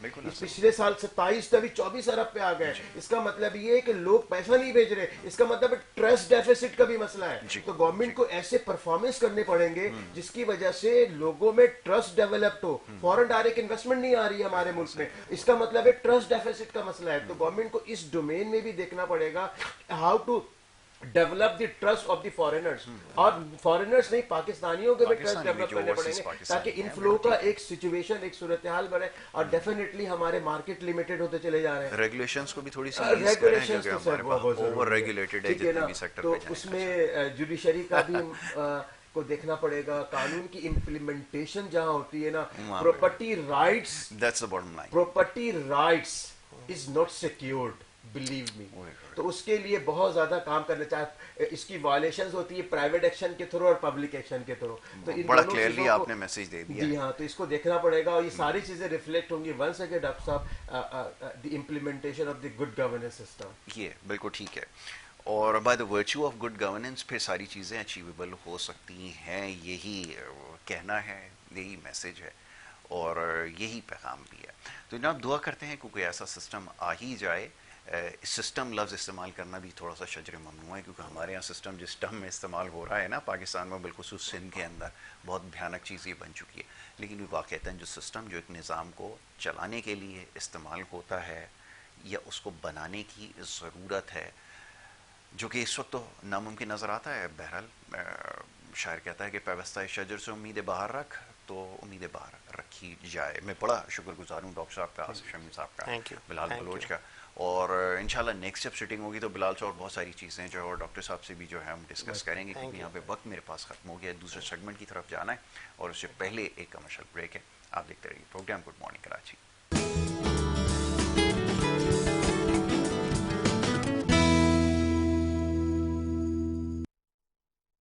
پچھلے سال 27 تبھی 24 ارب پہ آ گئے. اس کا مطلب یہ ہے کہ لوگ پیسہ نہیں بھیج رہے. اس کا مطلب ٹرسٹ ڈیفیسٹ کا بھی مسئلہ ہے. تو گورنمنٹ کو ایسے پرفارمنس کرنے پڑیں گے جس کی وجہ سے لوگوں میں ٹرسٹ ڈیولپڈ ہو. فورن ڈائریکٹ انویسٹمنٹ نہیں آ رہی ہے ہمارے ملک میں، اس کا مطلب ہے ٹرسٹ ڈیفیسٹ کا مسئلہ ہے. تو گورنمنٹ کو اس ڈومین میں بھی دیکھنا پڑے گا how to develop the trust of the foreigners. اور فارینرز نہیں، پاکستانیوں کے بھی ٹرسٹ ڈیولپ کرنے پڑیں گے تاکہ انفلو کا ایک سچویشن، ایک صورتحال بنے. اور ڈیفینیٹلی ہمارے مارکیٹ لمیٹڈ ہوتے چلے جا رہے ہیں. ریگولیشنز کو بھی تھوڑی سی ریگولیشنز اوور ریگولیٹڈ ہے جتنے بھی سیکٹر تو اس میں جوڈیشری کا بھی کو دیکھنا پڑے گا. قانون کی امپلیمنٹیشن جہاں ہوتی ہے نا، property rights is not secured, believe me. تو اس کے لیے بہت زیادہ کام کرنا چاہے. اس کی وائلیشنز ہوتی ہے پرائیویٹ ایکشن کے تھرو اور پبلک ایکشن کے تھرو. تو ان بڑا کلیئرلی آپ نے میسج دے دیا. جی ہاں، تو اس کو دیکھنا پڑے گا اور یہ ساری چیزیں ریفلیکٹ ہوں گی ونس اگین ڈاکٹر صاحب the implementation of the good governance system. یہ بالکل ٹھیک ہے. اور by the virtue of good governance پھر ساری چیزیں اچیویبل ہو سکتی ہیں. یہی کہنا ہے، یہی میسج ہے اور یہی پیغام بھی ہے. تو جناب دعا کرتے ہیں کہ کوئی ایسا سسٹم آ ہی جائے. سسٹم لفظ استعمال کرنا بھی تھوڑا سا شجر ممنوع ہے کیونکہ ہمارے یہاں سسٹم جس ٹرم میں استعمال ہو رہا ہے نا پاکستان میں، بالخصوص سندھ کے اندر بہت بھیانک چیز یہ بن چکی ہے. لیکن واقعتاً جو سسٹم جو ایک نظام کو چلانے کے لیے استعمال ہوتا ہے یا اس کو بنانے کی ضرورت ہے، جو کہ اس وقت تو ناممکن نظر آتا ہے. بہرحال شاعر کہتا ہے کہ پیوستہ شجر سے امید باہر رکھ، تو امید باہر رکھی جائے. میں بڑا شکر گزار ہوں ڈاکٹر صاحب کا، آصف شمیم صاحب کا، بلال بلوچ کا. اور انشاءاللہ نیکسٹ جب سٹنگ ہوگی تو بلال سے اور بہت ساری چیزیں جو ہے اور ڈاکٹر صاحب سے بھی جو ہے ہم ڈسکس کریں گے کیونکہ یہاں پہ وقت میرے پاس ختم ہو گیا ہے. دوسرے سیگمنٹ کی طرف جانا ہے اور اس سے پہلے ایک کمرشل بریک ہے. آپ دیکھتے رہیے پروگرام گڈ مارننگ کراچی.